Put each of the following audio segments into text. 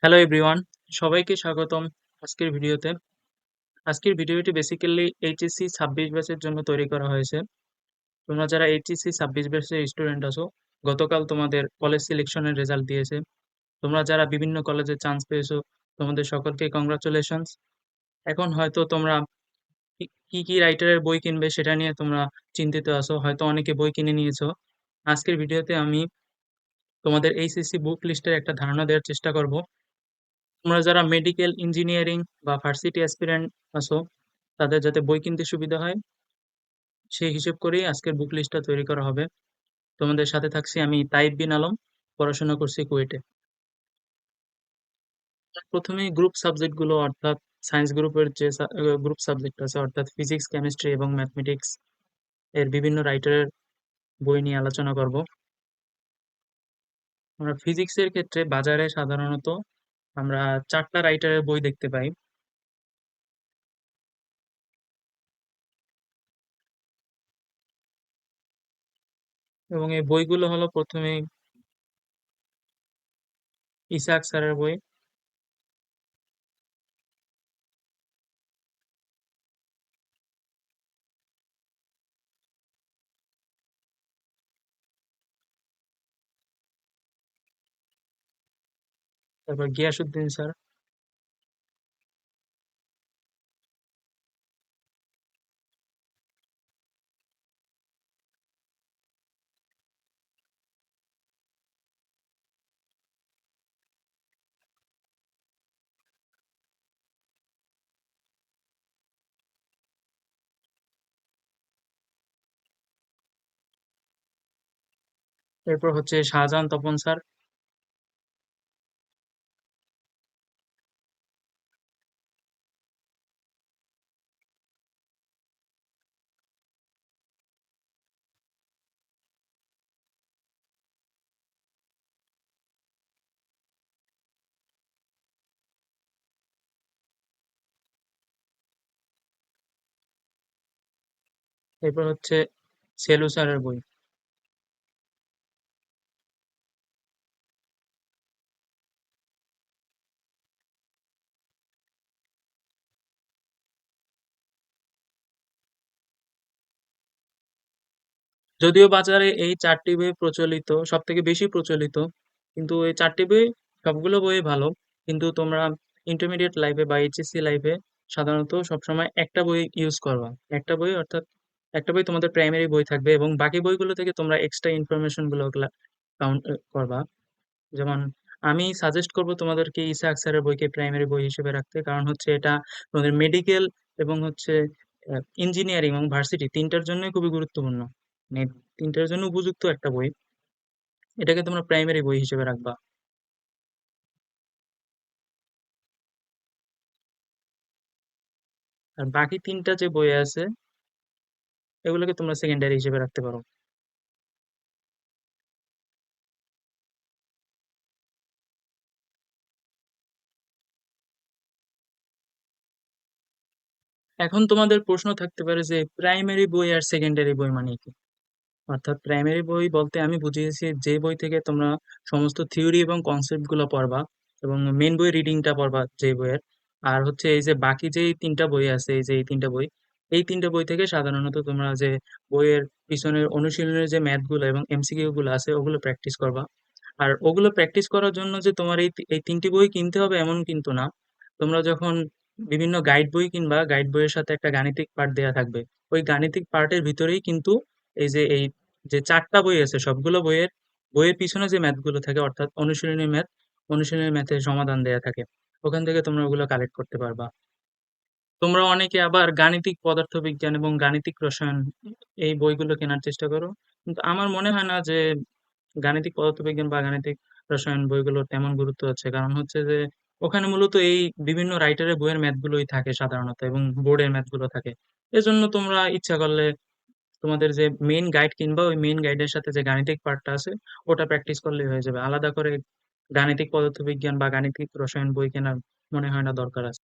Hello everyone, সবাইকে স্বাগতম আজকের ভিডিওতে। আজকের ভিডিওটি বেসিক্যালি এইচএসসি 26 ব্যাচের জন্য তৈরি করা হয়েছে। তোমরা যারা এইচএসসি 26 ব্যাচের স্টুডেন্ট আছো, গতকাল তোমাদের কলেজ সিলেকশনের রেজাল্ট দিয়েছে। তোমরা যারা বিভিন্ন কলেজে চান্স পেয়েছো, তোমাদের সকলকে কংগ্রাচুলেশনস। এখন হয়তো তোমরা কি কি কি রাইটারের বই কিনবে সেটা নিয়ে তোমরা চিন্তিত আছো, হয়তো অনেকে বই কিনে নিয়েছো। আজকের ভিডিওতে আমি তোমাদের এইচএসসি বুক লিস্টের একটা ধারণা দেওয়ার চেষ্টা করব। তোমরা যারা মেডিকেল ইঞ্জিনিয়ারিং বা ভার্সিটি অ্যাসপিরেন্ট আছো, তাদের যাতে বই কিনতে সুবিধা হয় সেই হিসেব করেই আজকের বুক লিস্টটা তৈরি করা হবে। তোমাদের সাথে থাকছি আমি তাইব বিন আলম, পড়াশোনা করছি কুয়েটে। প্রথমেই গ্রুপ সাবজেক্ট গুলো, অর্থাৎ সায়েন্স গ্রুপের যে গ্রুপ সাবজেক্ট আছে, অর্থাৎ ফিজিক্স, কেমিস্ট্রি এবং ম্যাথমেটিক্স এর বিভিন্ন রাইটারের বই নিয়ে আলোচনা করব। আমরা ফিজিক্সের ক্ষেত্রে বাজারে সাধারণত আমরা 4টা রাইটারের বই দেখতে পাই, এবং এই বইগুলো হলো প্রথমে ইসাক স্যারের বই, তারপর গিয়াসউদ্দিন স্যার, এরপর হচ্ছে শাহজাহান তপন স্যার। এরপর হচ্ছে সেলু স্যারের বই। যদিও বাজারে এই 4টি বই প্রচলিত, সব থেকে বেশি প্রচলিত, কিন্তু এই 4টি বই সবগুলো বই ভালো। কিন্তু তোমরা ইন্টারমিডিয়েট লাইফে বা এইচএসসি লাইফে সাধারণত সবসময় একটা বই ইউজ করবা। একটা বই, অর্থাৎ একটা বই তোমাদের প্রাইমারি বই থাকবে এবং বাকি বইগুলো থেকে তোমরা এক্সট্রা ইনফরমেশন গুলো কাউন্ট করবা। যেমন আমি সাজেস্ট করব তোমাদেরকে ইসা আকসারের বইকে প্রাইমারি বই হিসেবে রাখতে, কারণ হচ্ছে এটা তোমাদের মেডিকেল এবং হচ্ছে ইঞ্জিনিয়ারিং এবং ভার্সিটি তিনটার জন্যই খুবই গুরুত্বপূর্ণ, মানে তিনটার জন্য উপযুক্ত একটা বই। এটাকে তোমরা প্রাইমারি বই হিসেবে রাখবা। আর বাকি তিনটা যে বই আছে এগুলোকে তোমরা সেকেন্ডারি হিসেবে রাখতে পারো। এখন তোমাদের প্রশ্ন থাকতে পারে যে প্রাইমারি বই আর সেকেন্ডারি বই মানে কি। অর্থাৎ প্রাইমারি বই বলতে আমি বুঝিয়েছি যে বই থেকে তোমরা সমস্ত থিওরি এবং কনসেপ্ট গুলো পড়বা এবং মেন বই রিডিংটা পড়বা যে বইয়ের। আর হচ্ছে এই যে বাকি যে তিনটা বই আছে, এই যে এই তিনটা বই, এই তিনটা বই থেকে সাধারণত তোমরা যে বইয়ের পিছনের অনুশীলনের যে ম্যাথ গুলো এবং এমসিকিউ গুলো আছে ওগুলো প্র্যাকটিস করবা। আর ওগুলো প্র্যাকটিস করার জন্য যে তোমার এই তিনটি বই কিনতে হবে এমন কিন্তু না। তোমরা যখন বিভিন্ন গাইড বই কিনবা, গাইড বইয়ের সাথে একটা গাণিতিক পার্ট দেয়া থাকবে। ওই গাণিতিক পার্টের ভিতরেই কিন্তু এই যে 4টা বই আছে সবগুলো বইয়ের বইয়ের পিছনে যে ম্যাথ গুলো থাকে, অর্থাৎ অনুশীলনী ম্যাথ, অনুশীলনী ম্যাথের সমাধান দেয়া থাকে। ওখান থেকে তোমরা ওগুলো কালেক্ট করতে পারবা। তোমরা অনেকে আবার গাণিতিক পদার্থবিজ্ঞান এবং গাণিতিক রসায়ন এই বইগুলো কেনার চেষ্টা করো, কিন্তু আমার মনে হয় না যে গাণিতিক পদার্থবিজ্ঞান বা গাণিতিক রসায়ন বইগুলোর তেমন গুরুত্ব আছে। কারণ হচ্ছে যে ওখানে মূলত এই বিভিন্ন রাইটারের বইয়ের ম্যাথ গুলোই থাকে সাধারণত এবং বোর্ডের ম্যাথ গুলো থাকে। এজন্য তোমরা ইচ্ছা করলে তোমাদের যে মেইন গাইড কিনবা, ওই মেইন গাইডের সাথে যে গাণিতিক পার্টটা আছে ওটা প্র্যাকটিস করলেই হয়ে যাবে। আলাদা করে গাণিতিক পদার্থবিজ্ঞান বা গাণিতিক রসায়ন বই কেনার মনে হয় না দরকার আছে।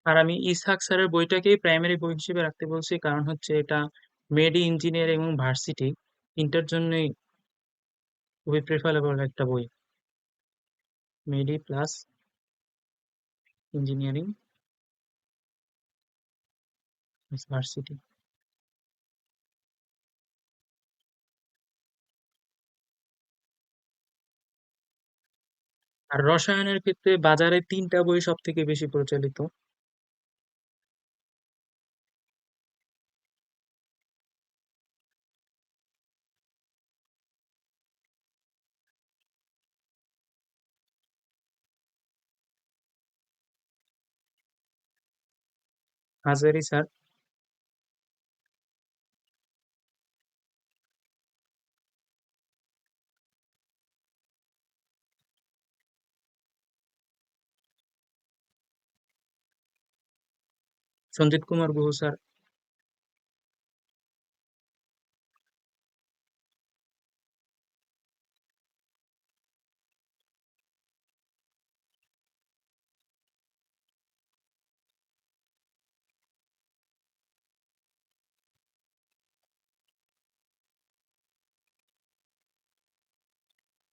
আর আমি ইসহাক স্যারের বইটাকেই প্রাইমারি বই হিসেবে রাখতে বলছি, কারণ হচ্ছে এটা মেডি ইঞ্জিনিয়ারিং এবং ভার্সিটি তিনটার জন্যই খুবই প্রেফারেবল একটা বই। মেডি প্লাস ইঞ্জিনিয়ারিং, ভার্সিটি। আর রসায়নের ক্ষেত্রে বাজারে 3টা বই সব থেকে বেশি প্রচলিত। হাজারি স্যার। সঞ্জিত কুমার গুহ স্যার।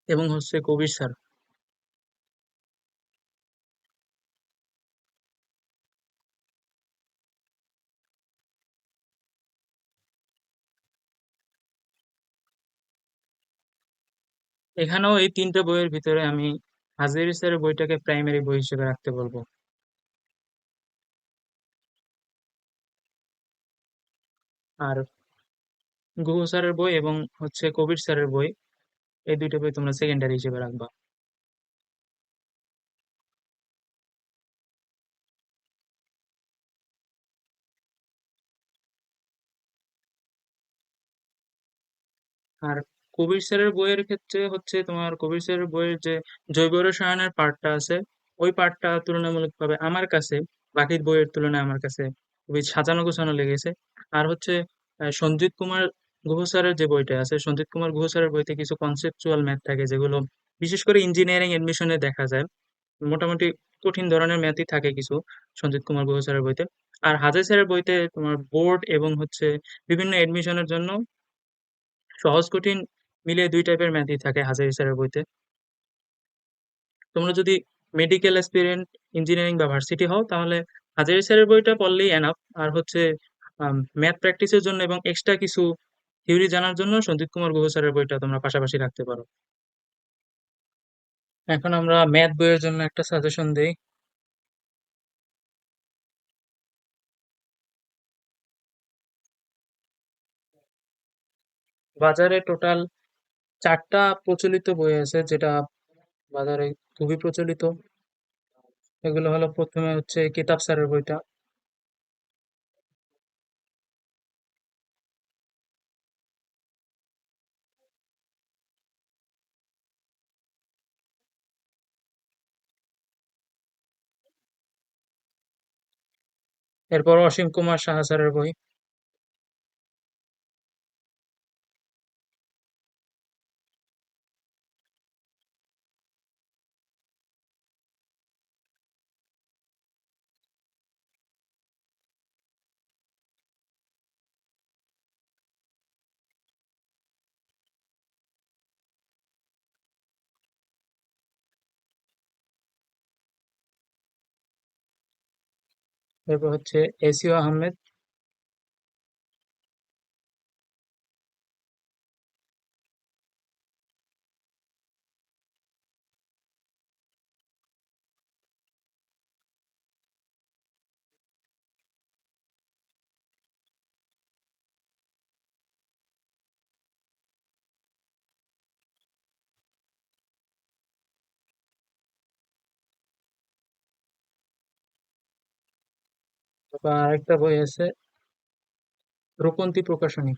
এবং হচ্ছে কবির স্যার। এখানেও এই 3টে বইয়ের ভিতরে আমি হাজারি স্যারের বইটাকে প্রাইমারি বই হিসেবে রাখতে বলবো। আর গুহ স্যারের বই এবং হচ্ছে কবির স্যারের বই, এই 2টা বই তোমরা সেকেন্ডারি হিসেবে রাখবা। আর কবির স্যারের বইয়ের ক্ষেত্রে হচ্ছে তোমার কবির স্যারের বইয়ের যে জৈব রসায়নের পার্টটা আছে, ওই পার্টটা তুলনামূলকভাবে আমার কাছে বাকি বইয়ের তুলনায় আমার কাছে খুবই সাজানো গোছানো লেগেছে। আর হচ্ছে সঞ্জিত কুমার গুহ স্যারের যে বইটা আছে, সঞ্জিত কুমার গুহ স্যারের বইতে কিছু কনসেপচুয়াল ম্যাথ থাকে যেগুলো বিশেষ করে ইঞ্জিনিয়ারিং এডমিশনে দেখা যায়। মোটামুটি কঠিন ধরনের ম্যাথই থাকে কিছু সঞ্জিত কুমার গুহ স্যারের বইতে। আর হাজার স্যারের বইতে তোমার বোর্ড এবং হচ্ছে বিভিন্ন এডমিশনের জন্য সহজ কঠিন মিলিয়ে 2 টাইপের ম্যাথই থাকে হাজারি স্যারের বইতে। তোমরা যদি মেডিকেল অ্যাসপিরেন্ট, ইঞ্জিনিয়ারিং বা ভার্সিটি হও তাহলে হাজারি স্যারের বইটা পড়লেই এনাফ। আর হচ্ছে ম্যাথ প্র্যাকটিসের জন্য এবং এক্সট্রা কিছু থিওরি জানার জন্য সঞ্জিত কুমার গুহ স্যারের বইটা তোমরা পাশাপাশি রাখতে পারো। এখন আমরা ম্যাথ বইয়ের জন্য একটা সাজেশন দেই। বাজারে টোটাল 4টা প্রচলিত বই আছে যেটা বাজারে খুবই প্রচলিত। এগুলো হলো, প্রথমে হচ্ছে কিতাব স্যারের বইটা, এরপর অসীম কুমার সাহা স্যারের বই, এরপর হচ্ছে এসিও আহমেদ। তারপর আরেকটা বই আছে রূপন্তী প্রকাশনী।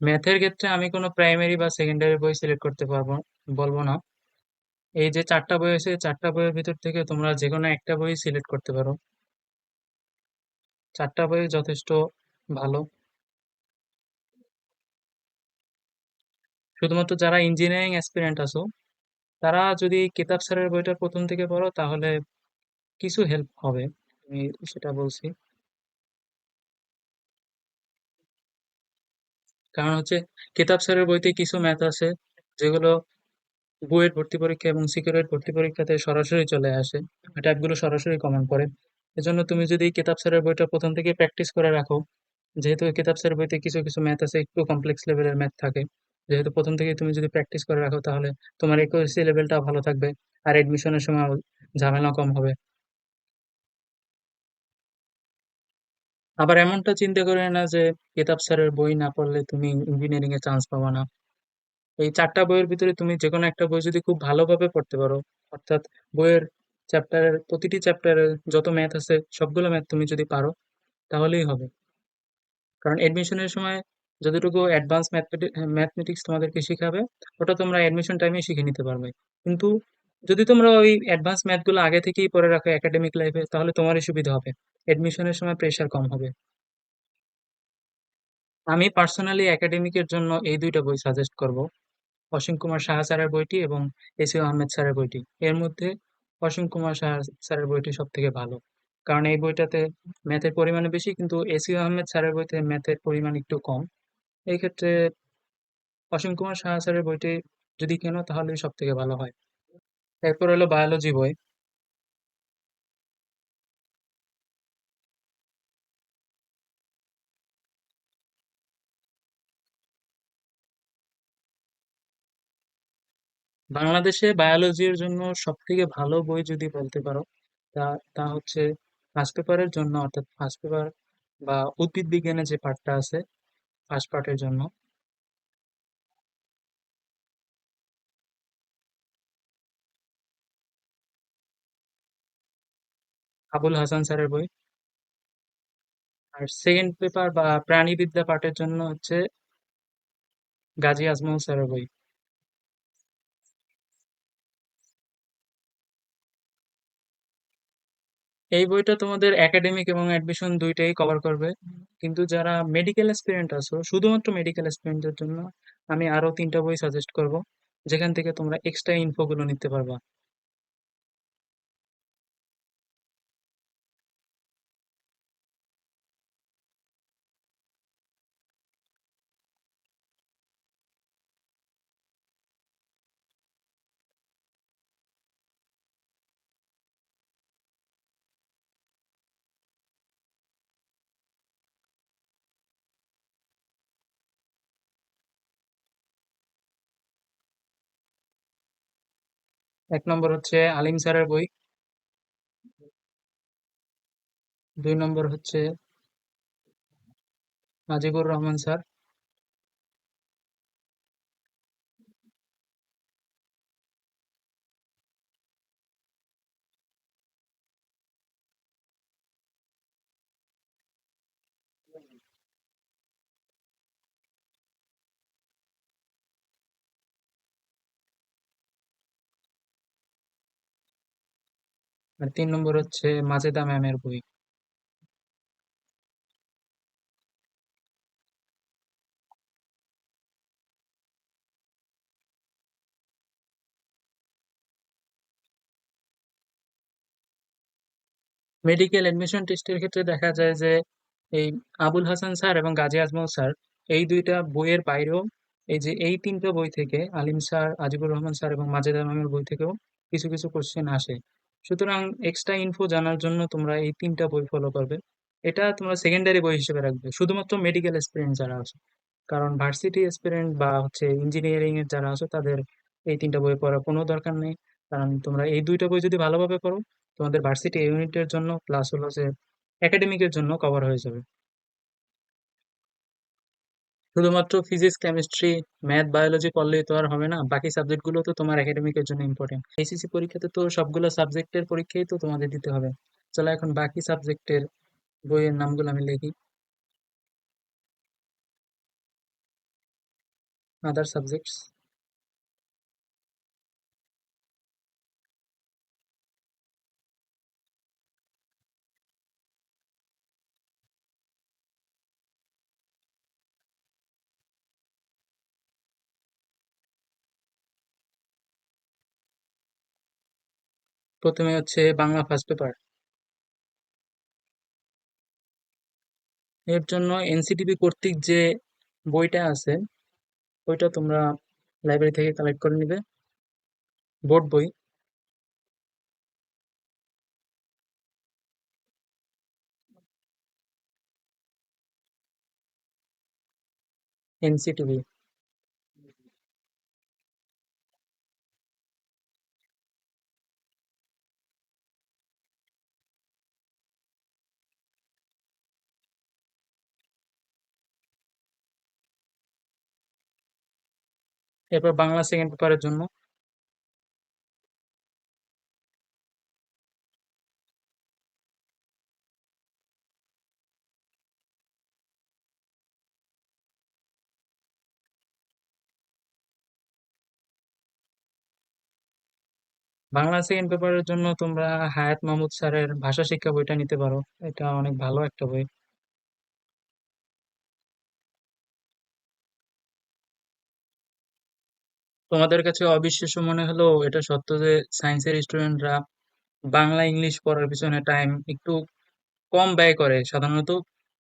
ম্যাথের ক্ষেত্রে আমি কোনো প্রাইমারি বা সেকেন্ডারি বই সিলেক্ট করতে পারবো বলবো না। এই যে 4টা বই আছে, 4টা বইয়ের ভিতর থেকে তোমরা যে কোনো একটা বই সিলেক্ট করতে পারো। 4টা বই যথেষ্ট ভালো। শুধুমাত্র যারা ইঞ্জিনিয়ারিং অ্যাসপিরেন্ট আছো তারা যদি কেতাব স্যারের বইটা প্রথম থেকে পড়ো তাহলে কিছু হেল্প হবে, আমি সেটা বলছি। কারণ হচ্ছে কেতাব স্যারের বইতে কিছু ম্যাথ আছে যেগুলো বুয়েট ভর্তি পরীক্ষা এবং সিকিউরিটি ভর্তি পরীক্ষাতে সরাসরি চলে আসে, ট্যাবগুলো সরাসরি কমন পড়ে। এজন্য তুমি যদি কেতাব স্যারের বইটা প্রথম থেকে প্র্যাকটিস করে রাখো, যেহেতু কেতাব স্যারের বইতে কিছু কিছু ম্যাথ আছে, একটু কমপ্লেক্স লেভেলের ম্যাথ থাকে, যেহেতু প্রথম থেকে তুমি যদি প্র্যাকটিস করে রাখো তাহলে তোমার একুরেসি লেভেলটা ভালো থাকবে, আর এডমিশনের সময় ঝামেলা কম হবে। আবার এমনটা চিন্তা করে না যে কেতাব স্যারের বই না পড়লে তুমি ইঞ্জিনিয়ারিং এ চান্স পাবা না। এই ৪টা বইয়ের ভিতরে তুমি যেকোনো একটা বই যদি খুব ভালোভাবে পড়তে পারো, অর্থাৎ বইয়ের চ্যাপ্টারের প্রতিটি চ্যাপ্টারে যত ম্যাথ আছে সবগুলো ম্যাথ তুমি যদি পারো তাহলেই হবে। কারণ এডমিশনের সময় যতটুকু অ্যাডভান্স ম্যাথমেটিক্স তোমাদেরকে শিখাবে ওটা তোমরা এডমিশন টাইমে শিখে নিতে পারবে। কিন্তু যদি তোমরা ওই অ্যাডভান্স ম্যাথগুলো আগে থেকেই পড়ে রাখো একাডেমিক লাইফে তাহলে তোমারই সুবিধা হবে, এডমিশনের সময় প্রেশার কম হবে। আমি পার্সোনালি একাডেমিকের জন্য এই দুইটা বই সাজেস্ট করব, অসীম কুমার সাহা স্যারের বইটি এবং এসিউ আহমেদ স্যারের বইটি। এর মধ্যে অসীম কুমার সাহা স্যারের বইটি সব থেকে ভালো, কারণ এই বইটাতে ম্যাথের পরিমাণ বেশি কিন্তু এসিউ আহমেদ স্যারের বইতে ম্যাথের পরিমাণ একটু কম। এই ক্ষেত্রে অসীম কুমার সাহা স্যারের বইটি যদি কেনো তাহলে সব থেকে ভালো হয়। এরপর হলো বায়োলজি বই। বাংলাদেশে বায়োলজির জন্য সব থেকে ভালো বই যদি বলতে পারো তা তা হচ্ছে ফার্স্ট পেপারের জন্য, অর্থাৎ ফার্স্ট পেপার বা উদ্ভিদ বিজ্ঞানের যে পার্টটা আছে ফার্স্ট পার্টের জন্য আবুল হাসান স্যারের বই। আর সেকেন্ড পেপার বা প্রাণীবিদ্যা পাঠের জন্য হচ্ছে গাজী আজমল স্যারের বই। এই বইটা তোমাদের একাডেমিক এবং অ্যাডমিশন দুইটাই কভার করবে, কিন্তু যারা মেডিকেল অ্যাসপিরেন্ট আছো শুধুমাত্র মেডিকেল অ্যাসপিরেন্টদের জন্য আমি আরো 3টা বই সাজেস্ট করব, যেখান থেকে তোমরা এক্সট্রা ইনফো গুলো নিতে পারবা। 1 নম্বর হচ্ছে আলিম স্যারের বই, 2 নম্বর হচ্ছে নাজিবুর রহমান স্যার, আর 3 নম্বর হচ্ছে মাজেদা ম্যামের বই। মেডিকেল এডমিশন টেস্টের ক্ষেত্রে দেখা যায় যে এই আবুল হাসান স্যার এবং গাজী আজমল স্যার এই দুইটা বইয়ের বাইরেও এই যে এই 3টা বই থেকে আলিম স্যার, আজিবুর রহমান স্যার এবং মাজেদা ম্যামের বই থেকেও কিছু কিছু কোশ্চেন আসে। সুতরাং এক্সট্রা ইনফো জানার জন্য তোমরা এই 3টা বই ফলো করবে। এটা তোমরা সেকেন্ডারি বই হিসেবে রাখবে শুধুমাত্র মেডিকেল এক্সপিরিয়েন্স যারা আছে। কারণ ভার্সিটি এক্সপিরিয়েন্স বা হচ্ছে ইঞ্জিনিয়ারিং এর যারা আছে তাদের এই 3টা বই পড়ার কোনো দরকার নেই। কারণ তোমরা এই 2টা বই যদি ভালোভাবে পড়ো তোমাদের ভার্সিটি ইউনিটের জন্য প্লাস হলো যে একাডেমিকের জন্য কভার হয়ে যাবে। শুধুমাত্র ফিজিক্স কেমিস্ট্রি ম্যাথ বায়োলজি পড়লেই তো আর হবে না, বাকি সাবজেক্ট গুলো তো তোমার একাডেমিকের জন্য ইম্পর্টেন্ট। এইচএসসি পরীক্ষাতে তো সবগুলো সাবজেক্টের পরীক্ষাই তো তোমাদের দিতে হবে। চলো এখন বাকি সাবজেক্টের বইয়ের নামগুলো আমি লিখি। আদার সাবজেক্টস। প্রথমে হচ্ছে বাংলা ফার্স্ট পেপার। এর জন্য এনসিটিবি কর্তৃক যে বইটা আছে ওইটা তোমরা লাইব্রেরি থেকে কালেক্ট করে নিবে, বোর্ড বই। এনসিটিবি। এরপর বাংলা সেকেন্ড পেপারের জন্য বাংলা সেকেন্ড পেপারের জন্য তোমরা হায়াত মাহমুদ স্যারের ভাষা শিক্ষা বইটা নিতে পারো। এটা অনেক ভালো একটা বই। তোমাদের কাছে অবিশ্বাস্য মনে হলেও এটা সত্য যে সায়েন্সের স্টুডেন্টরা বাংলা ইংলিশ পড়ার পিছনে টাইম একটু কম ব্যয় করে। সাধারণত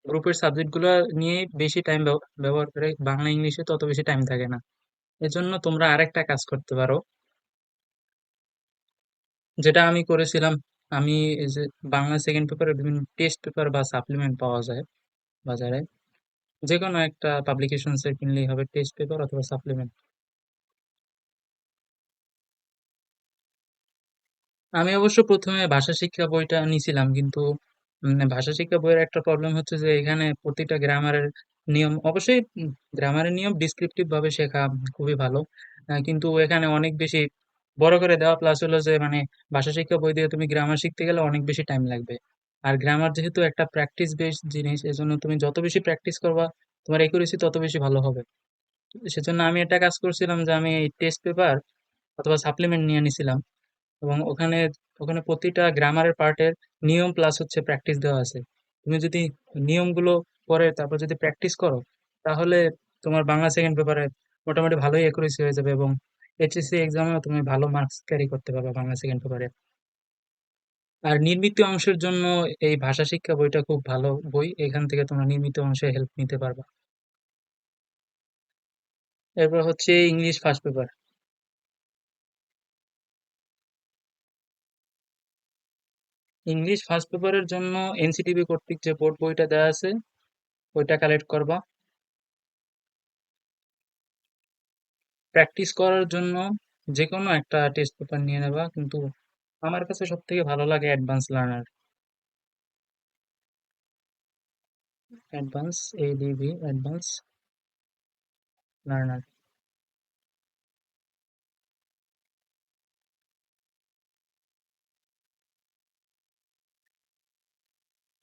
গ্রুপের সাবজেক্ট গুলো নিয়ে বেশি টাইম ব্যবহার করে, বাংলা ইংলিশে তত বেশি টাইম থাকে না। এজন্য তোমরা আরেকটা কাজ করতে পারো, যেটা আমি করেছিলাম। আমি এই যে বাংলা সেকেন্ড পেপারে বিভিন্ন টেস্ট পেপার বা সাপ্লিমেন্ট পাওয়া যায় বাজারে, যে কোনো একটা পাবলিকেশনস এর কিনলেই হবে টেস্ট পেপার অথবা সাপ্লিমেন্ট। আমি অবশ্য প্রথমে ভাষা শিক্ষা বইটা নিছিলাম, কিন্তু ভাষা শিক্ষা বইয়ের একটা প্রবলেম হচ্ছে যে এখানে প্রতিটা গ্রামারের নিয়ম, অবশ্যই গ্রামারের নিয়ম ডিসক্রিপটিভ ভাবে শেখা খুবই ভালো, কিন্তু এখানে অনেক বেশি বড় করে দেওয়া, প্লাস হলো যে মানে ভাষা শিক্ষা বই দিয়ে তুমি গ্রামার শিখতে গেলে অনেক বেশি টাইম লাগবে। আর গ্রামার যেহেতু একটা প্র্যাকটিস বেসড জিনিস, এজন্য তুমি যত বেশি প্র্যাকটিস করবা তোমার একুরেসি তত বেশি ভালো হবে। সেজন্য আমি একটা কাজ করছিলাম যে আমি টেস্ট পেপার অথবা সাপ্লিমেন্ট নিয়ে নিছিলাম, এবং ওখানে ওখানে প্রতিটা গ্রামারের পার্টের নিয়ম প্লাস হচ্ছে প্র্যাকটিস দেওয়া আছে। তুমি যদি নিয়মগুলো পড়ে তারপর যদি প্র্যাকটিস করো, তাহলে তোমার বাংলা সেকেন্ড পেপারে মোটামুটি ভালোই একুরেসি হয়ে যাবে, এবং এইচএসসি এক্সামেও তুমি ভালো মার্কস ক্যারি করতে পারবে বাংলা সেকেন্ড পেপারে। আর নির্মিত অংশের জন্য এই ভাষা শিক্ষা বইটা খুব ভালো বই, এখান থেকে তোমরা নির্মিত অংশে হেল্প নিতে পারবা। এরপর হচ্ছে English first paper. English first পেপারের জন্য এনসিটিবি কর্তৃক যে বোর্ড বইটা দেওয়া আছে ওইটা কালেক্ট করবা। প্র্যাকটিস করার জন্য যে কোনো একটা টেস্ট পেপার নিয়ে নেবা, কিন্তু আমার কাছে সব থেকে ভালো লাগে advance learner. Advance, ADB advance learner.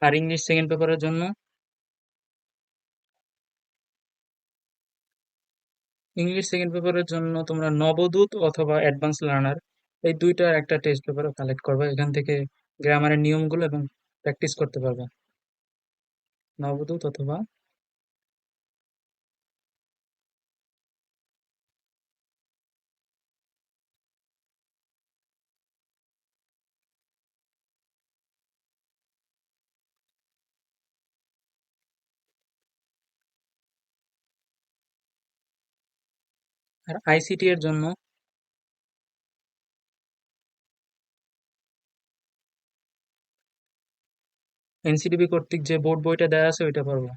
আর ইংলিশ সেকেন্ড পেপারের জন্য ইংলিশ সেকেন্ড পেপারের জন্য তোমরা নবদূত অথবা অ্যাডভান্স লার্নার, এই দুইটার একটা টেস্ট পেপার কালেক্ট করবে, এখান থেকে গ্রামারের নিয়মগুলো এবং প্র্যাকটিস করতে পারবে। নবদূত অথবা, আর আইসিটি এর জন্য এনসিডিবি কর্তৃক যে বোর্ড বইটা দেওয়া আছে ওইটা পারবো।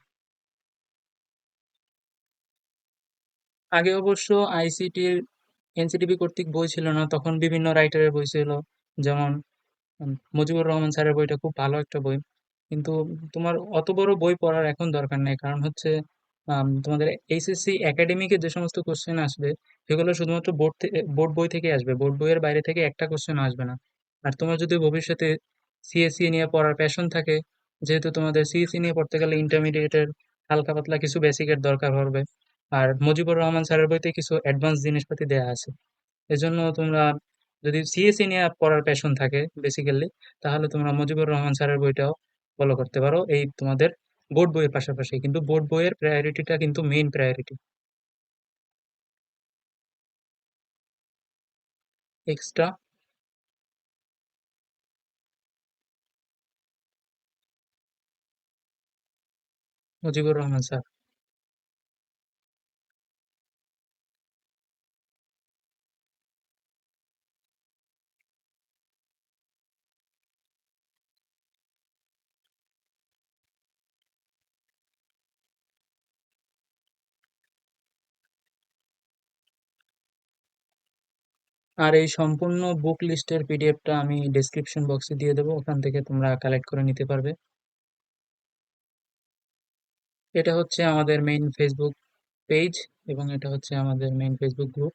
আগে অবশ্য আইসিটির এনসিটিবি কর্তৃক বই ছিল না, তখন বিভিন্ন রাইটারের বই ছিল, যেমন মুজিবুর রহমান স্যারের বইটা খুব ভালো একটা বই। কিন্তু তোমার অত বড় বই পড়ার এখন দরকার নেই, কারণ হচ্ছে তোমাদের এইচএসসি একাডেমিকে যে সমস্ত কোশ্চেন আসবে সেগুলো শুধুমাত্র বোর্ড বই থেকে আসবে, বোর্ড বইয়ের বাইরে থেকে একটা কোশ্চেন আসবে না। আর তোমার যদি ভবিষ্যতে সিএসসি নিয়ে পড়ার প্যাশন থাকে, যেহেতু তোমাদের সিএসসি নিয়ে পড়তে গেলে ইন্টারমিডিয়েটের হালকা পাতলা কিছু বেসিকের দরকার হবে, আর মুজিবুর রহমান স্যারের বইতে কিছু অ্যাডভান্স জিনিসপাতি দেয়া আছে। এজন্য তোমরা যদি সিএসসি নিয়ে পড়ার প্যাশন থাকে বেসিক্যালি, তাহলে তোমরা মুজিবুর রহমান স্যারের বইটাও ফলো করতে পারো এই তোমাদের বোর্ড বইয়ের পাশাপাশি, কিন্তু বোর্ড বইয়ের প্রায়োরিটিটা কিন্তু main priority. Extra Mujibur Rahman sir. আর এই সম্পূর্ণ বুক লিস্টের পিডিএফটা আমি ডেসক্রিপশন বক্সে দিয়ে দেবো, ওখান থেকে তোমরা কালেক্ট করে নিতে পারবে। এটা হচ্ছে আমাদের মেইন ফেসবুক পেজ এবং এটা হচ্ছে আমাদের মেইন ফেসবুক গ্রুপ।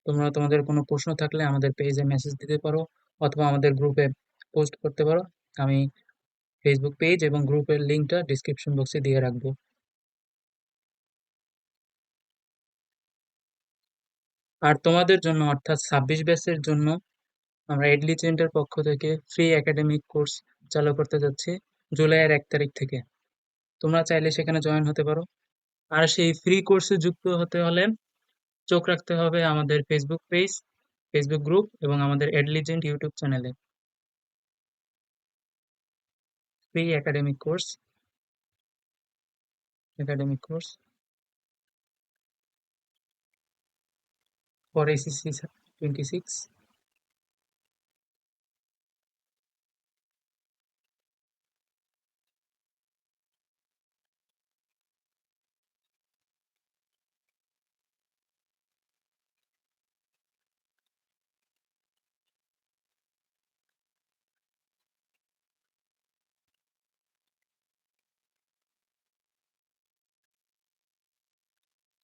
তোমরা তোমাদের কোনো প্রশ্ন থাকলে আমাদের পেজে মেসেজ দিতে পারো অথবা আমাদের গ্রুপে পোস্ট করতে পারো। আমি ফেসবুক পেজ এবং গ্রুপের লিঙ্কটা ডিসক্রিপশন বক্সে দিয়ে রাখবো। আর তোমাদের জন্য অর্থাৎ 26 ব্যাচের জন্য আমরা এডলিজেন্টের পক্ষ থেকে ফ্রি একাডেমিক কোর্স চালু করতে যাচ্ছি জুলাইয়ের 1 তারিখ থেকে। তোমরা চাইলে সেখানে জয়েন হতে পারো। আর সেই ফ্রি কোর্সে যুক্ত হতে হলে চোখ রাখতে হবে আমাদের ফেসবুক পেজ, ফেসবুক গ্রুপ এবং আমাদের এডলিজেন্ট ইউটিউব চ্যানেলে। Free academic course for SSC 26।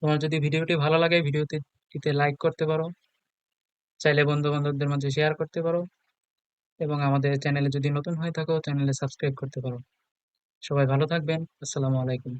তোমার যদি ভিডিওটি ভালো লাগে ভিডিওটিতে লাইক করতে পারো, চাইলে বন্ধু বান্ধবদের মাঝে শেয়ার করতে পারো এবং আমাদের চ্যানেলে যদি নতুন হয়ে থাকো চ্যানেলে সাবস্ক্রাইব করতে পারো। সবাই ভালো থাকবেন। আসসালামু আলাইকুম।